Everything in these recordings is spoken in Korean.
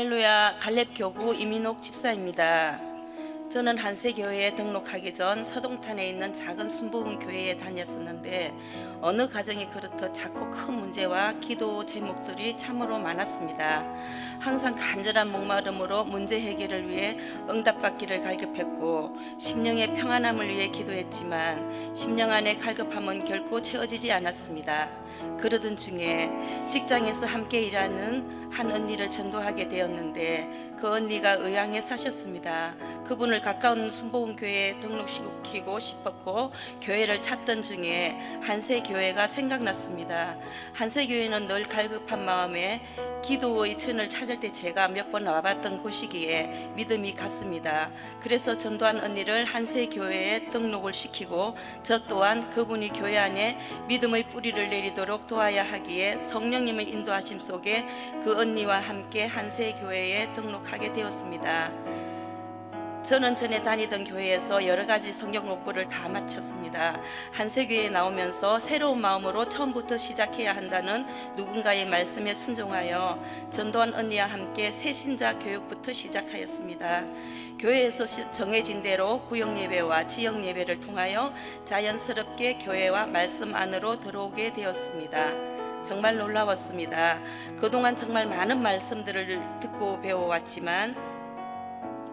할렐루야, 갈렙교구 이민옥 집사입니다. 저는 한세교회에 등록하기 전 서동탄에 있는 작은 순복음교회에 다녔었는데 어느 가정이 그렇듯 자꾸 큰 문제와 기도 제목들이 참으로 많았습니다. 항상 간절한 목마름으로 문제 해결을 위해 응답받기를 갈급했고 심령의 평안함을 위해 기도했지만 심령 안의 갈급함은 결코 채워지지 않았습니다. 그러던 중에 직장에서 함께 일하는 한 언니를 전도하게 되었는데 그 언니가 의왕에 사셨습니다. 그분을 가까운 순복음교회에 등록시키고 싶었고 교회를 찾던 중에 한세교회가 생각났습니다. 한세교회는 늘 갈급한 마음에 기도의 층을 찾을 때 제가 몇 번 와봤던 곳이기에 믿음이 갔습니다. 그래서 전도한 언니를 한세교회에 등록을 시키고 저 또한 그분이 교회 안에 믿음의 뿌리를 내리도록 도와야 하기에 성령님의 인도하심 속에 그 언니와 함께 한세교회에 등록하게 되었습니다. 저는 전에 다니던 교회에서 여러 가지 성경 공부를 다 마쳤습니다. 한세교회에 나오면서 새로운 마음으로 처음부터 시작해야 한다는 누군가의 말씀에 순종하여 전도한 언니와 함께 새신자 교육부터 시작하였습니다. 교회에서 정해진 대로 구역 예배와 지역 예배를 통하여 자연스럽게 교회와 말씀 안으로 들어오게 되었습니다. 정말 놀라웠습니다. 그동안 정말 많은 말씀들을 듣고 배워왔지만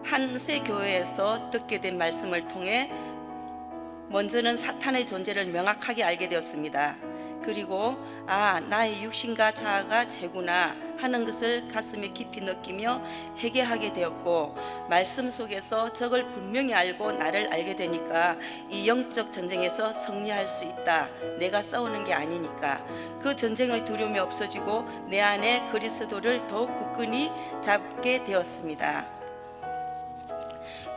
한세 교회에서 듣게 된 말씀을 통해 먼저는 사탄의 존재를 명확하게 알게 되었습니다. 그리고 나의 육신과 자아가 죄구나 하는 것을 가슴에 깊이 느끼며 회개하게 되었고 말씀 속에서 저걸 분명히 알고 나를 알게 되니까 이 영적 전쟁에서 승리할 수 있다. 내가 싸우는 게 아니니까 그 전쟁의 두려움이 없어지고 내 안에 그리스도를 더욱 굳건히 잡게 되었습니다.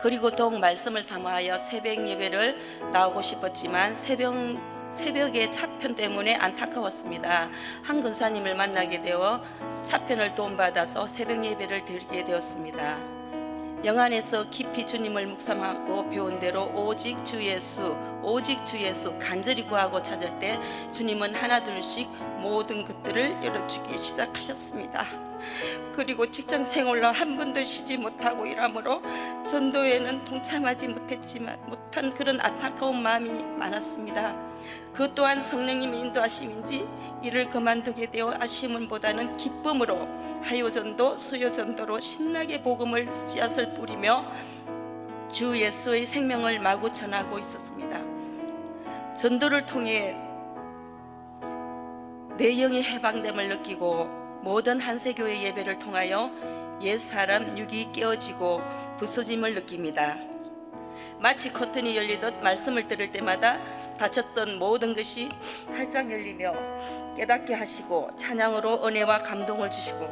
그리고 더욱 말씀을 사모하여 새벽 예배를 나오고 싶었지만 새벽의 차편 때문에 안타까웠습니다. 한 근사님을 만나게 되어 차편을 도움받아서 새벽 예배를 드리게 되었습니다. 영안에서 깊이 주님을 묵상하고 배운 대로 오직 주 예수 간절히 구하고 찾을 때 주님은 하나둘씩 모든 것들을 열어주기 시작하셨습니다. 그리고 직장 생활로 한 번도 쉬지 못하고 일하므로 전도에는 동참하지 못한 그런 안타까운 마음이 많았습니다. 그 또한 성령님의 인도하심인지 일을 그만두게 되어 아쉬움보다는 기쁨으로 하요전도 수요전도로 신나게 복음을 씨앗을 뿌리며 주 예수의 생명을 마구 전하고 있었습니다. 전도를 통해 내 영의 해방됨을 느끼고 모든 한세교회 예배를 통하여 옛사람 육이 깨어지고 부서짐을 느낍니다. 마치 커튼이 열리듯 말씀을 들을 때마다 닫혔던 모든 것이 활짝 열리며 깨닫게 하시고 찬양으로 은혜와 감동을 주시고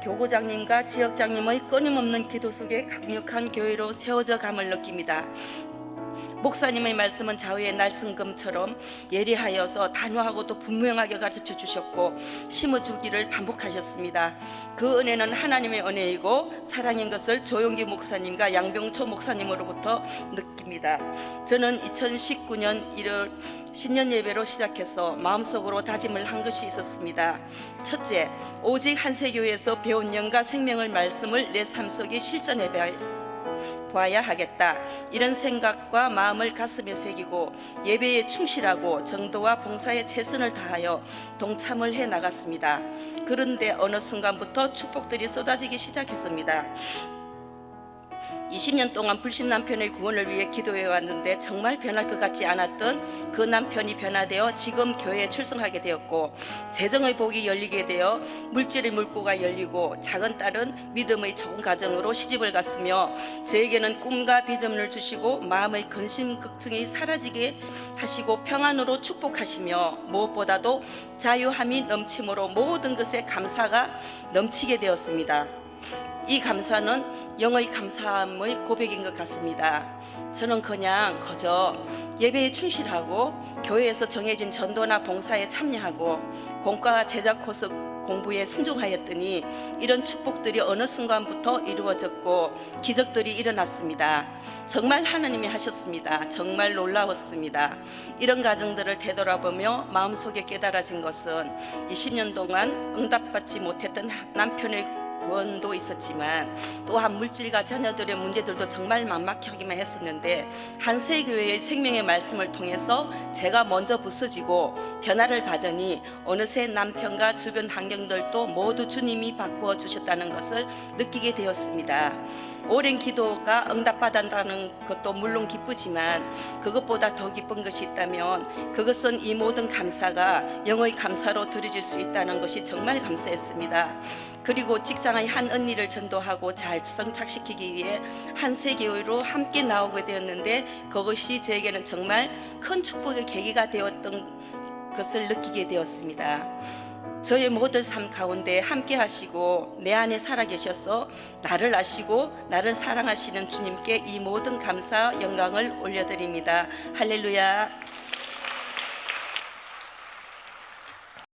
교구장님과 지역장님의 끊임없는 기도 속에 강력한 교회로 세워져 감을 느낍니다. 목사님의 말씀은 좌우의 날성금처럼 예리하여서 단호하고도 분명하게 가르쳐 주셨고 심어주기를 반복하셨습니다. 그 은혜는 하나님의 은혜이고 사랑인 것을 조용기 목사님과 양병초 목사님으로부터 느낍니다. 저는 2019년 1월 신년 예배로 시작해서 마음속으로 다짐을 한 것이 있었습니다. 첫째, 오직 한세교회에서 배운 영과 생명의 말씀을 내 삶 속에 실천해 봐야 하겠다. 이런 생각과 마음을 가슴에 새기고 예배에 충실하고 정도와 봉사에 최선을 다하여 동참을 해 나갔습니다. 그런데 어느 순간부터 축복들이 쏟아지기 시작했습니다. 20년 동안 불신 남편의 구원을 위해 기도해 왔는데 정말 변할 것 같지 않았던 그 남편이 변화되어 지금 교회에 출석하게 되었고 재정의 복이 열리게 되어 물질의 물고가 열리고 작은 딸은 믿음의 좋은 가정으로 시집을 갔으며 저에게는 꿈과 비전을 주시고 마음의 근심 걱정이 사라지게 하시고 평안으로 축복하시며 무엇보다도 자유함이 넘침으로 모든 것에 감사가 넘치게 되었습니다. 이 감사는 영의 감사함의 고백인 것 같습니다. 저는 그냥 그저 예배에 충실하고 교회에서 정해진 전도나 봉사에 참여하고 공과 제작 코스 공부에 순종하였더니 이런 축복들이 어느 순간부터 이루어졌고 기적들이 일어났습니다. 정말 하나님이 하셨습니다. 정말 놀라웠습니다. 이런 가정들을 되돌아보며 마음속에 깨달아진 것은 20년 동안 응답받지 못했던 남편의 구원도 있었지만 또한 물질과 자녀들의 문제들도 정말 막막하기만 했었는데 한세교회의 생명의 말씀을 통해서 제가 먼저 부서지고 변화를 받으니 어느새 남편과 주변 환경들도 모두 주님이 바꾸어 주셨다는 것을 느끼게 되었습니다. 오랜 기도가 응답받았다는 것도 물론 기쁘지만 그것보다 더 기쁜 것이 있다면 그것은 이 모든 감사가 영의 감사로 드려질 수 있다는 것이 정말 감사했습니다. 그리고 직장의 한 언니를 전도하고 잘 정착시키기 위해 한세교회로 함께 나오게 되었는데 그것이 저에게는 정말 큰 축복의 계기가 되었던 것을 느끼게 되었습니다. 저의 모든 삶 가운데 함께 하시고 내 안에 살아계셔서 나를 아시고 나를 사랑하시는 주님께 이 모든 감사 영광을 올려드립니다. 할렐루야.